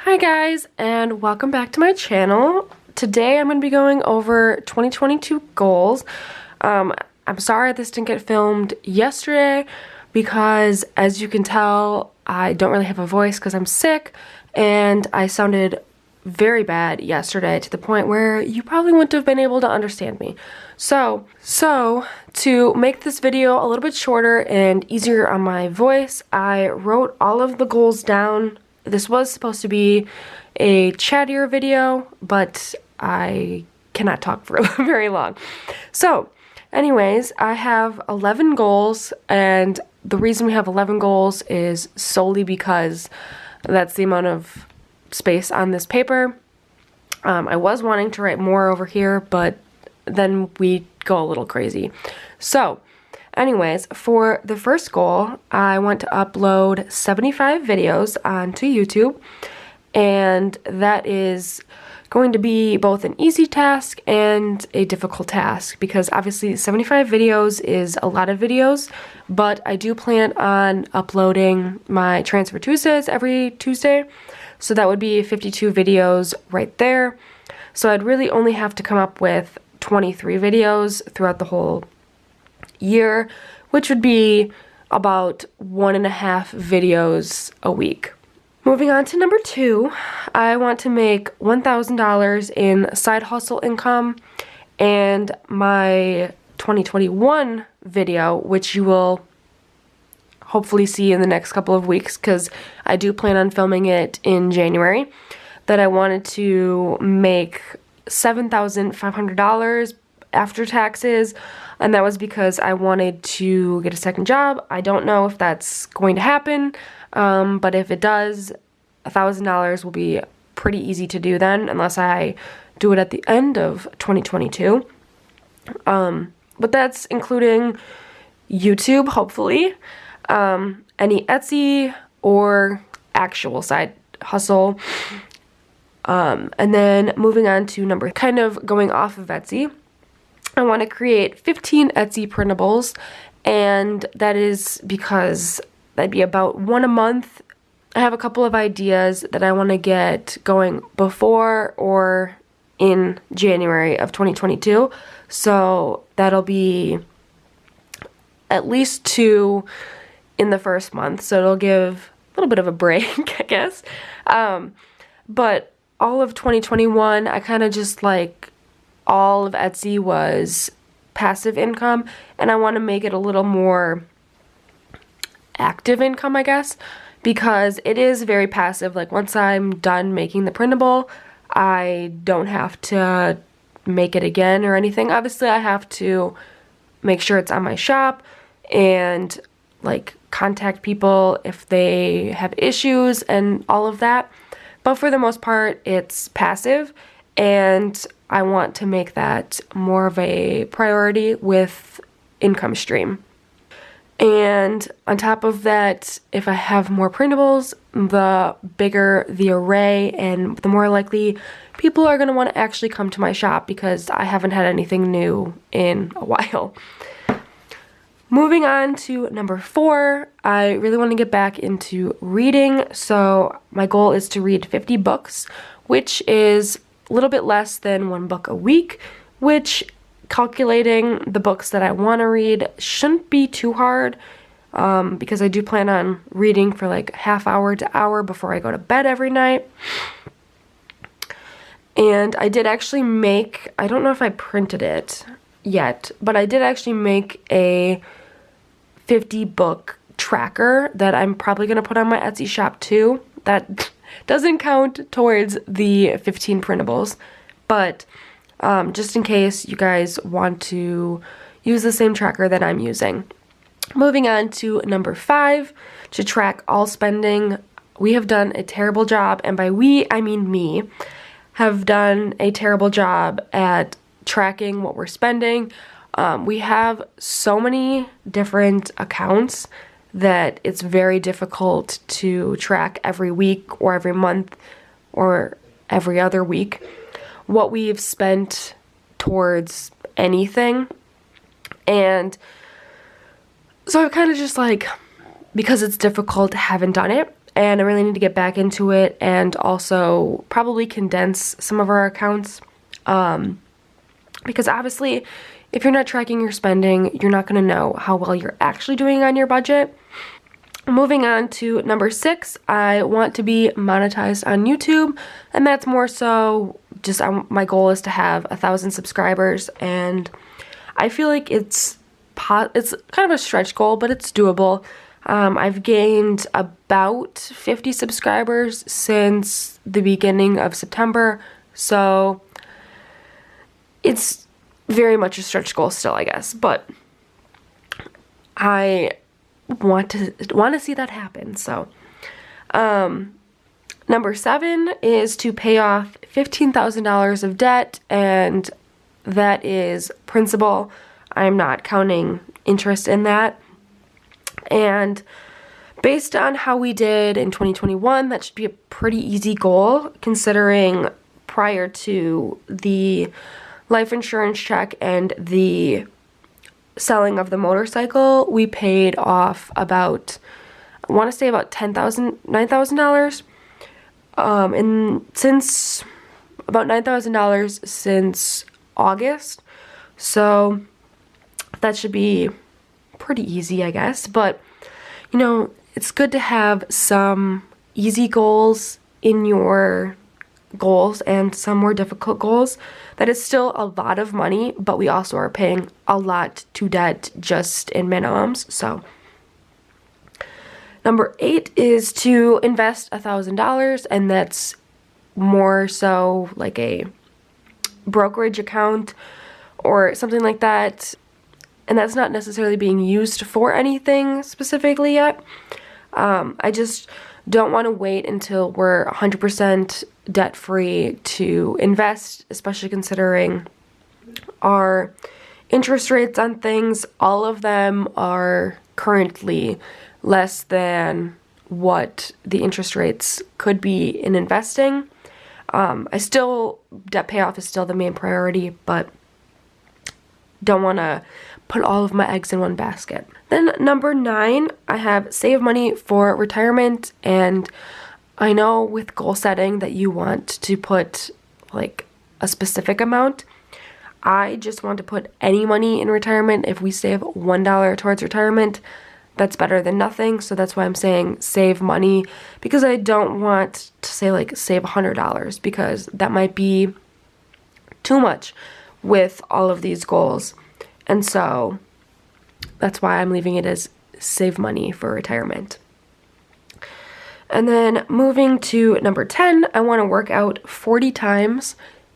Hi guys, and welcome back to my channel. Today I'm going to be going over 2022 goals. I'm sorry this didn't get filmed yesterday because, as you can tell, I don't really have a voice because I'm sick, and I sounded very bad yesterday to the point where you probably wouldn't have been able to understand me. So to make this video a little bit shorter and easier on my voice, I wrote all of the goals down. This was supposed to be a chattier video, but I cannot talk for very long. So, anyways, I have 11 goals, and the reason we have 11 goals is solely because that's the amount of space on this paper. I was wanting to write more over here, but then we go a little crazy. So, anyways, for the first goal, I want to upload 75 videos onto YouTube, and that is going to be both an easy task and a difficult task because obviously 75 videos is a lot of videos, but I do plan on uploading my Transfer Tuesdays every Tuesday, so that would be 52 videos right there. So I'd really only have to come up with 23 videos throughout the whole year, which would be about 1.5 videos a week. Moving on to number 2, I want to make $1,000 in side hustle income, and my 2021 video, which you will hopefully see in the next couple of weeks because I do plan on filming it in January, that I wanted to make $7,500 after taxes, and that was because I wanted to get a second job. I don't know if that's going to happen, but if it does, $1,000 will be pretty easy to do then, unless I do it at the end of 2022. But that's including YouTube, hopefully, any Etsy or actual side hustle. And then moving on to number, kind of going off of Etsy, I want to create 15 Etsy printables, and that is because that'd be about one a month. I have a couple of ideas that I want to get going before or in January of 2022, so that'll be at least 2 in the first month, so it'll give a little bit of a break, I guess. But all of 2021, I kind of just all of Etsy was passive income, and I want to make it a little more active income, I guess, because it is very passive. Once I'm done making the printable, I don't have to make it again or anything. Obviously, I have to make sure it's on my shop and contact people if they have issues and all of that. But for the most part, it's passive, and I want to make that more of a priority with income stream. And on top of that, if I have more printables, the bigger the array and the more likely people are going to want to actually come to my shop because I haven't had anything new in a while. Moving on to number 4, I really want to get back into reading, so my goal is to read 50 books, which is a little bit less than 1 book a week, which, calculating the books that I want to read, shouldn't be too hard, because I do plan on reading for half hour to hour before I go to bed every night. And I did actually make, I don't know if I printed it yet, but I did actually make a 50 book tracker that I'm probably going to put on my Etsy shop too. That doesn't count towards the 15 printables, but just in case you guys want to use the same tracker that I'm using. Moving on to number 5, to track all spending. We have done a terrible job, and by we, I mean me, have done a terrible job at tracking what we're spending. We have so many different accounts that it's very difficult to track every week or every month or every other week what we've spent towards anything. And so I've kind of just because it's difficult, haven't done it. and I really need to get back into it and also probably condense some of our accounts. Because obviously, if you're not tracking your spending, you're not going to know how well you're actually doing on your budget. Moving on to number 6, I want to be monetized on YouTube, and that's more so just my goal is to have 1,000 subscribers, and I feel like it's kind of a stretch goal, but it's doable. I've gained about 50 subscribers since the beginning of September, so it's very much a stretch goal still, I guess, but I want to see that happen. So number 7 is to pay off $15,000 of debt, and that is principal. I'm not counting interest in that. And based on how we did in 2021, that should be a pretty easy goal, considering prior to the life insurance check and the selling of the motorcycle, we paid off about, I want to say about $9,000. And since about $9,000 since August. So that should be pretty easy, I guess. But, you know, it's good to have some easy goals in your goals and some more difficult goals. That is still a lot of money, but we also are paying a lot to debt just in minimums. So number 8 is to invest $1,000, and that's more so like a brokerage account or something like that. And that's not necessarily being used for anything specifically yet. I just don't want to wait until we're 100% debt-free to invest, especially considering our interest rates on things. All of them are currently less than what the interest rates could be in investing. Debt payoff is still the main priority, but don't want to put all of my eggs in one basket. Then number 9, I have save money for retirement, and I know with goal setting that you want to put like a specific amount. I just want to put any money in retirement. If we save $1 towards retirement, that's better than nothing. So that's why I'm saying save money, because I don't want to say like save $100, because that might be too much with all of these goals. And so that's why I'm leaving it as save money for retirement. And then moving to number 10, I want to work out 40 times,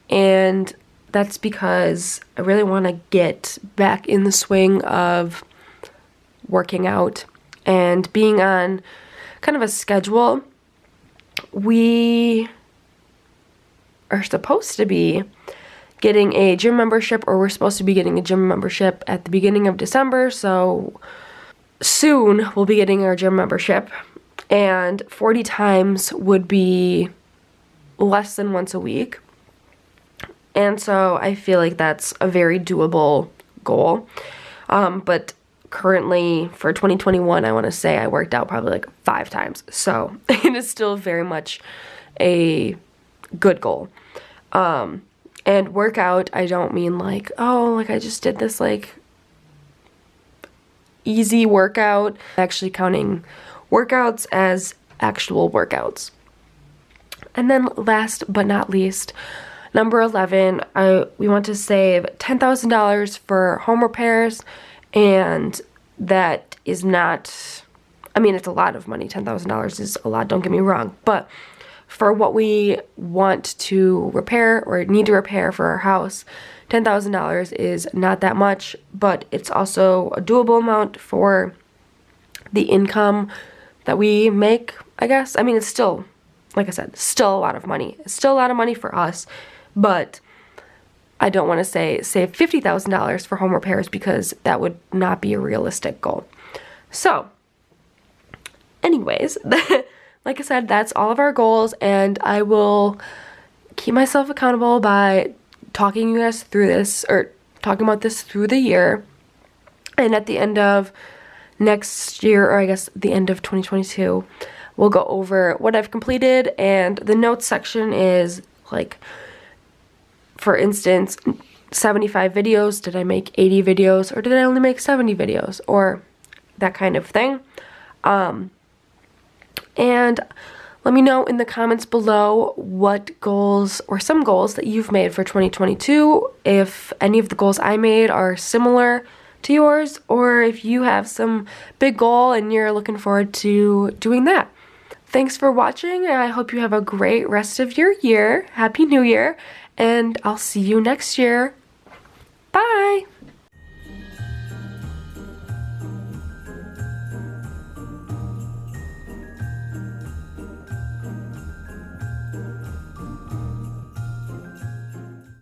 and that's because I really want to get back in the swing of working out and being on kind of a schedule. We are supposed to be getting a gym membership, or we're supposed to be getting a gym membership at the beginning of December, so soon we'll be getting our gym membership, and 40 times would be less than once a week, and so I feel like that's a very doable goal. But currently for 2021, I want to say I worked out probably like 5 times, so it is still very much a good goal. And workout, I don't mean like, oh, like I just did this like easy workout. Actually counting workouts as actual workouts. And then last but not least, number 11, we want to save $10,000 for home repairs, and that is not, I mean, it's a lot of money. $10,000 is a lot, don't get me wrong, but for what we want to repair or need to repair for our house, $10,000 is not that much, but it's also a doable amount for the income that we make, I guess. I mean, it's still, like I said, still a lot of money. It's still a lot of money for us, but I don't want to say save $50,000 for home repairs, because that would not be a realistic goal. So, anyways, like I said, that's all of our goals, and I will keep myself accountable by talking you guys through this, or talking about this through the year. And at the end of next year, or I guess the end of 2022, we'll go over what I've completed, and the notes section is like, for instance, 75 videos, did I make 80 videos, or did I only make 70 videos, or that kind of thing. And let me know in the comments below what goals, or some goals that you've made for 2022, if any of the goals I made are similar to yours, or if you have some big goal and you're looking forward to doing that. Thanks for watching, and I hope you have a great rest of your year. Happy New Year, and I'll see you next year.